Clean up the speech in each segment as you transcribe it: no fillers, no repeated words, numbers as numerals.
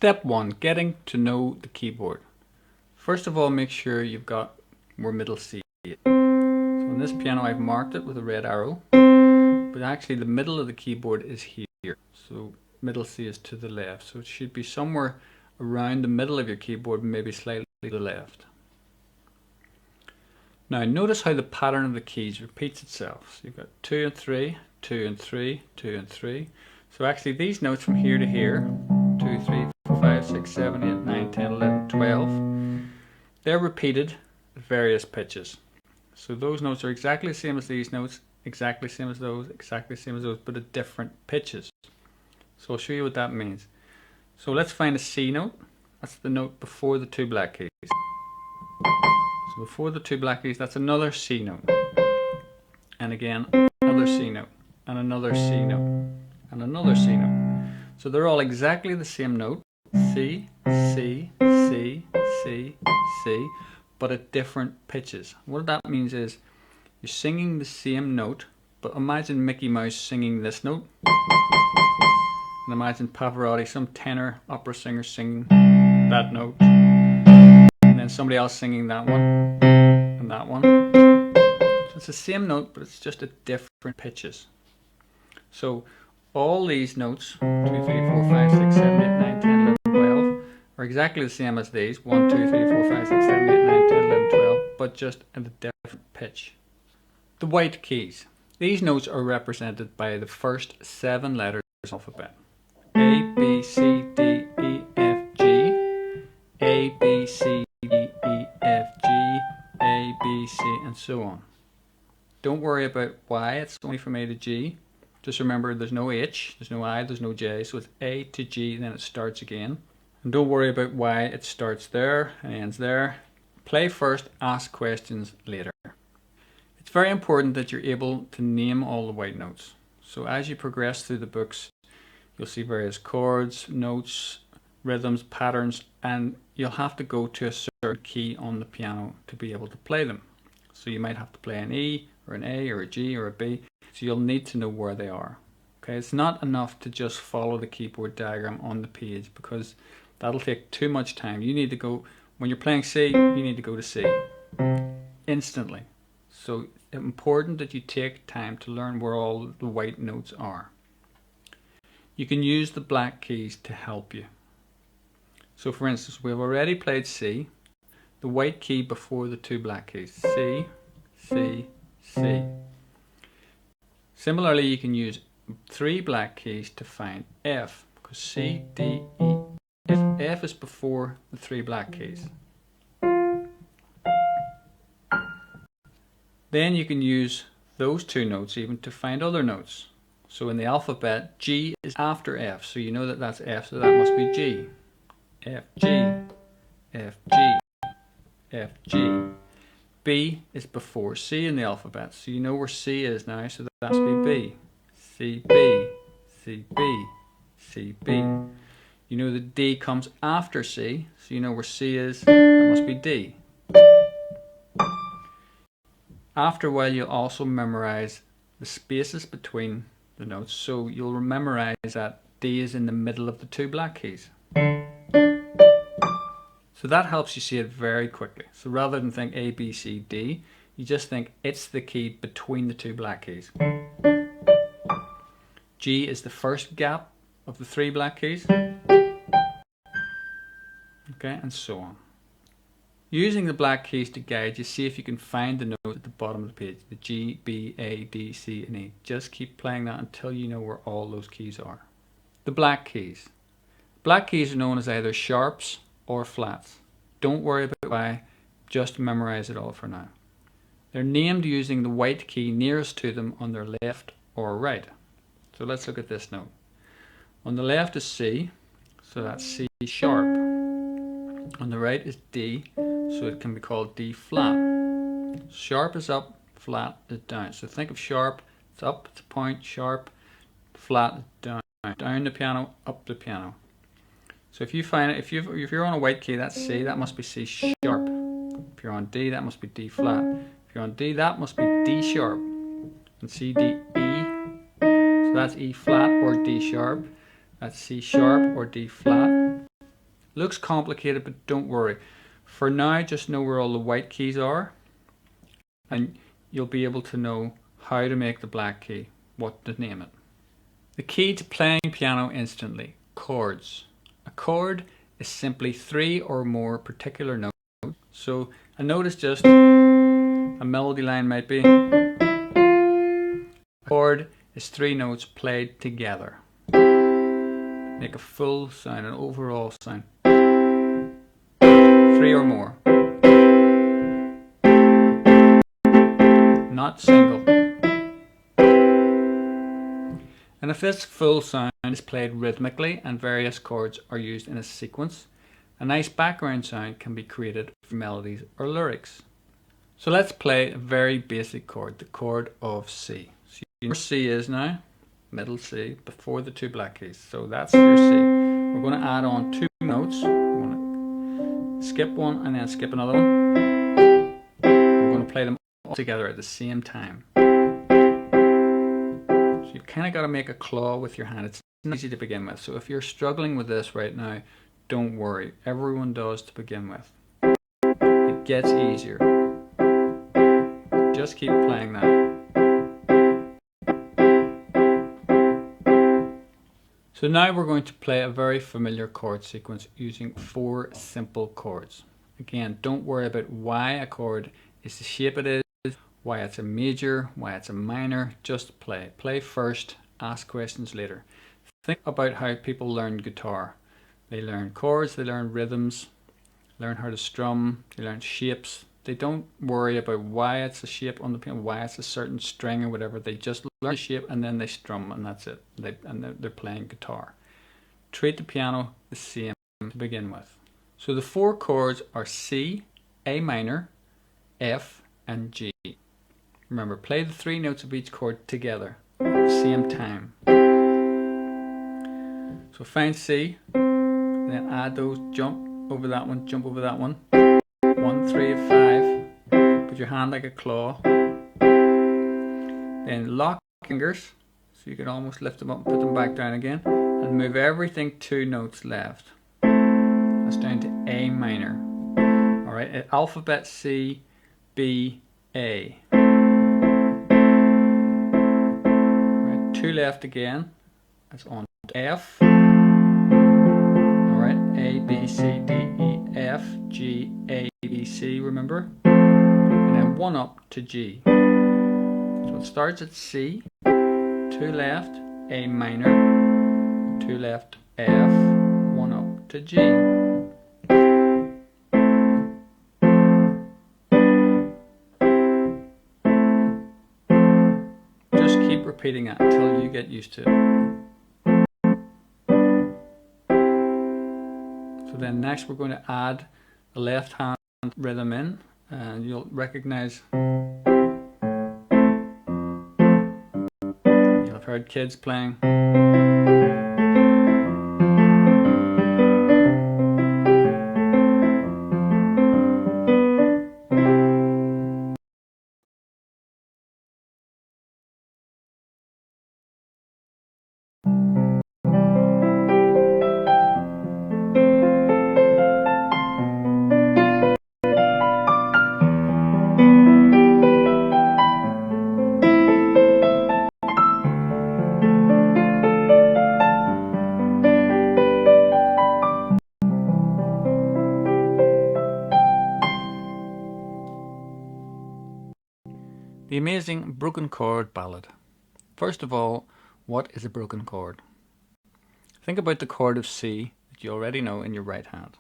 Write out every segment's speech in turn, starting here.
Step 1. Getting to know the keyboard. First of all, make sure you've got where middle C is. So on this piano I've marked it with a red arrow, but actually the middle of the keyboard is here. So middle C is to the left, so it should be somewhere around the middle of your keyboard, maybe slightly to the left. Now notice how the pattern of the keys repeats itself. So you've got 2 and 3, 2 and 3, 2 and 3. So actually these notes from here to here, 2, 3, 4, 5, 6, 7, 8, 9, 10, 11, 12, they're repeated at various pitches. So those notes are exactly the same as these notes, exactly the same as those, exactly the same as those, but at different pitches. So I'll show you what that means. So let's find a C note. That's the note before the two black keys. So before the two black keys, that's another C note. And again, another C note. And another C note. And another C note. So they're all exactly the same note. C, C, C, C, C, but at different pitches. What that means is you're singing the same note, but imagine Mickey Mouse singing this note. And imagine Pavarotti, some tenor opera singer, singing that note. And then somebody else singing that one. And that one. So it's the same note, but it's just at different pitches. So all these notes, 2, 3, 4, 5, 6, 7, 8, 9, 10, 11, 12, are exactly the same as these. 1, 2, 3, 4, 5, 6, 7, 8, 9, 10, 11, 12, but just at a different pitch. The white keys. These notes are represented by the first 7 letters of the alphabet. A, B, C, D, E, F, G, A, B, C, D, E, F, G, A, B, C, and so on. Don't worry about why it's only from A to G. Just remember there's no H, there's no I, there's no J, so it's A to G, then it starts again. And don't worry about why it starts there and ends there. Play first, ask questions later. It's very important that you're able to name all the white notes. So as you progress through the books, you'll see various chords, notes, rhythms, patterns, and you'll have to go to a certain key on the piano to be able to play them. So you might have to play an E, or an A, or a G, or a B. So you'll need to know where they are. Okay, it's not enough to just follow the keyboard diagram on the page because that'll take too much time. You need to go, when you're playing C, you need to go to C instantly. So it's important that you take time to learn where all the white notes are. You can use the black keys to help you. So for instance, we've already played C, the white key before the two black keys. C, C, C. Similarly, you can use 3 black keys to find F, because C, D, E. If F is before the 3 black keys. Then you can use those 2 notes even to find other notes. So in the alphabet, G is after F, so you know that that's F, so that must be G. F, G, F, G, F, G. B is before C in the alphabet, so you know where C is now, so that must be B. C, B, C, B, C, B. You know that D comes after C, so you know where C is, that must be D. After a while, you'll also memorize the spaces between the notes, so you'll memorize that D is in the middle of the 2 black keys. So that helps you see it very quickly. So rather than think A, B, C, D, you just think it's the key between the 2 black keys. G is the first gap of the 3 black keys. Okay, and so on. Using the black keys to guide you, see if you can find the note at the bottom of the page. The G, B, A, D, C, and E. Just keep playing that until you know where all those keys are. The black keys. Black keys are known as either sharps or flats. Don't worry about why, just memorize it all for now. They're named using the white key nearest to them on their left or right. So let's look at this note. On the left is C, so that's C sharp. On the right is D, so it can be called D flat. Sharp is up, flat is down. So think of sharp, it's up, it's a point, sharp, flat is down. Down the piano, up the piano. So if you find it, if you're on a white key, that's C, that must be C sharp. If you're on D, that must be D flat. If you're on D, that must be D sharp. And C, D, E. So that's E flat or D sharp. That's C sharp or D flat. Looks complicated, but don't worry. For now, just know where all the white keys are, and you'll be able to know how to make the black key, what to name it. The key to playing piano instantly: chords. A chord is simply 3 or more particular notes. So a note is just, a melody line might be. A chord is 3 notes played together. Make a full sound, an overall sound. 3 or more. Not single. And if this full sound is played rhythmically and various chords are used in a sequence, a nice background sound can be created for melodies or lyrics. So let's play a very basic chord, the chord of C. So you know where C is now, middle C, before the 2 black keys. So that's your C. We're going to add on 2 notes. We're going to skip one and then skip another one. We're going to play them all together at the same time. So you've kind of got to make a claw with your hand. It's not easy to begin with. So if you're struggling with this right now, don't worry. Everyone does to begin with. It gets easier. Just keep playing that. So now we're going to play a very familiar chord sequence using 4 simple chords. Again, don't worry about why a chord is the shape it is, why it's a major, why it's a minor. Just play. Play first, ask questions later. Think about how people learn guitar. They learn chords, they learn rhythms, learn how to strum, they learn shapes. They don't worry about why it's a shape on the piano, why it's a certain string or whatever. They just learn the shape and then they strum, and that's it. They're playing guitar. Treat the piano the same to begin with. So the 4 chords are C, A minor, F, and G. Remember, play the 3 notes of each chord together at the same time. So find C, then add those, jump over that one, jump over that one. 1, 3, 5. Put your hand like a claw. Then lock fingers, so you can almost lift them up and put them back down again. And move everything 2 notes left. That's down to A minor. Alright, alphabet C, B, A. Right, 2 left again. That's on to F. Alright, A, B, C, D, E, F, G, A, B, C, remember? And then 1 up to G. So it starts at C, 2 left, A minor, 2 left, F, 1 up to G. Just keep repeating it until you get used to it. So then next we're going to add the left hand rhythm in, and you'll recognize, you'll have heard kids playing. The amazing broken chord ballad. First of all, what is a broken chord? Think about the chord of C that you already know in your right hand.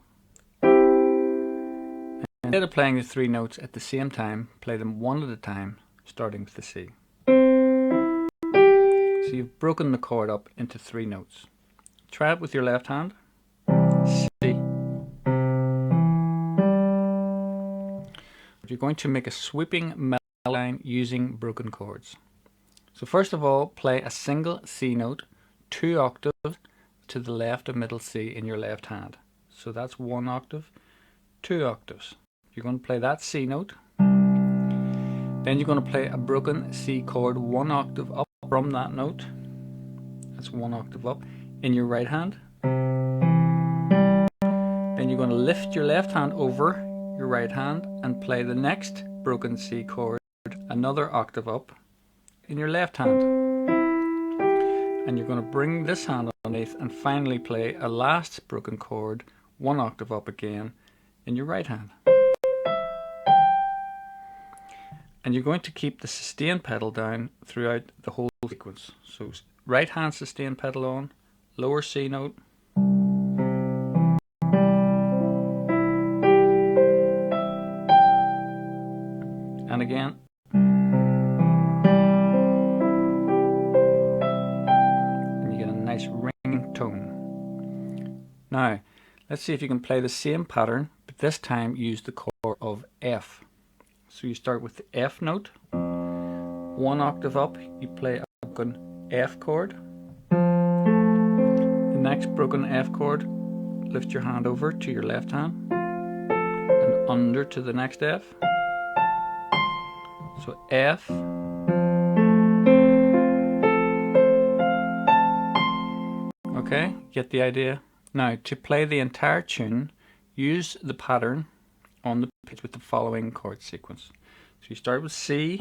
Instead of playing the 3 notes at the same time, play them one at a time, starting with the C. So you've broken the chord up into 3 notes. Try it with your left hand. C. You're going to make a sweeping melody line using broken chords. So first of all, play a single C note 2 octaves to the left of middle C in your left hand. So that's 1 octave, 2 octaves. You're going to play that C note. Then you're going to play a broken C chord 1 octave up from that note. That's 1 octave up in your right hand. you're going to lift your left hand over your right hand and play the next broken C chord another octave up in your left hand. And you're going to bring this hand underneath and finally play a last broken chord one octave up again in your right hand. And you're going to keep the sustain pedal down throughout the whole sequence. So right hand sustain pedal on, lower C note, and again, and you get a nice ringing tone. Now let's see if you can play the same pattern, but this time use the chord of F. So you start with the F note, one octave up, you play a broken F chord. The next broken F chord, lift your hand over to your left hand and under to the next F. So F, okay, get the idea? Now to play the entire tune, use the pattern on the page with the following chord sequence. So you start with C,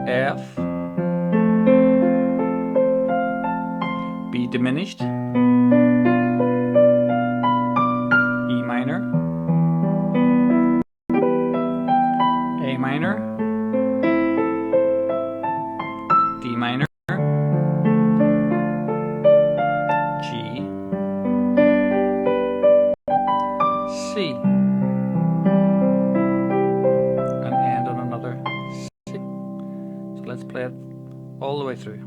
F, B diminished, E minor, A minor, D minor, G, C, and end on another C. So let's play it all the way through.